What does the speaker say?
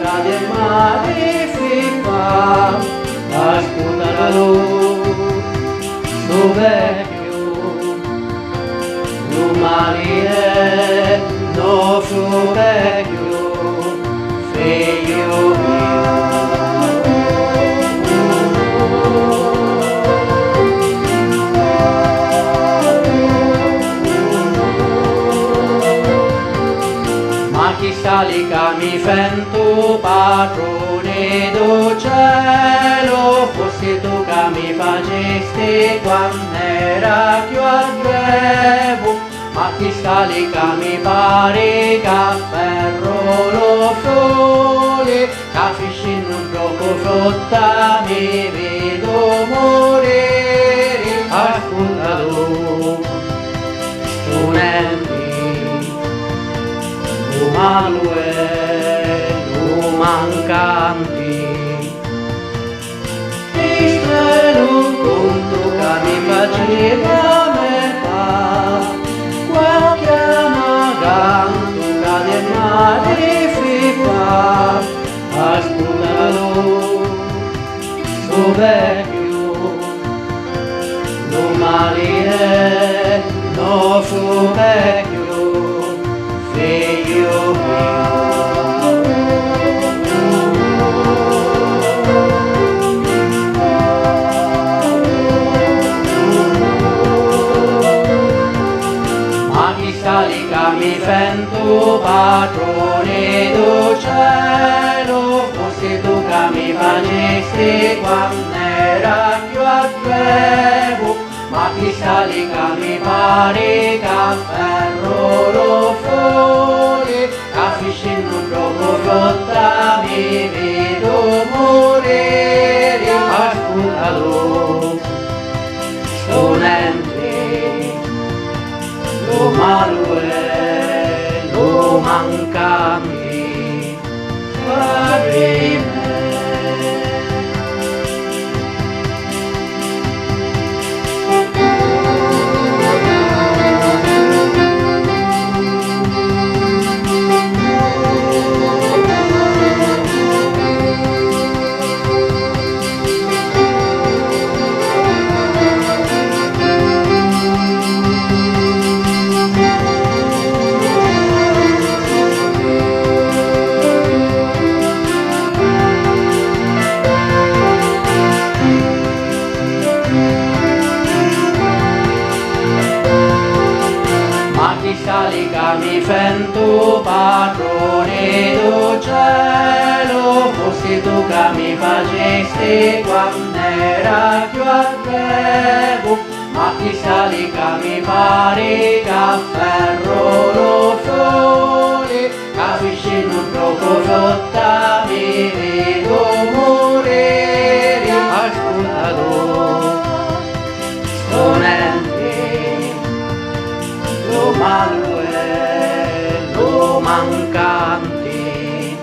cade magnifica, ascolta la luce, suo vecchio, lo marine, no suo vecchio, figlio mio. Calica mi fento padrone do cielo, fossi tu che mi facesti quando era più agrevo, ma chi calica mi pare che ferro lo sole, capisci non troppo frotta mi vedo morire, ascoltalo, studenti. Emanuele, mancanti, questo è un conto che mi faceva metà, qualche amaganto che del male fa, ascoltalo, suo vecchio, lo marine, no suo vecchio, figlio mio. Ma chi calica mi fento padrone do cielo, fossi tu che mi facesti quando era più agrevo, ma chi calica mi pare che ferro lo sole, capisci non troppo frotta mi vedo morire, ascoltalo, studente, lo Emanuele, lo mancanti, padre me. Calica mi fento padrone do cielo, fossi tu che mi facesti quando era più agrevo, ma chi calica mi pare che ferro lo sole, capisci non troppo frotta mi vedo morire, ascoltalo, studente, lo Emanuele, lo mancanti.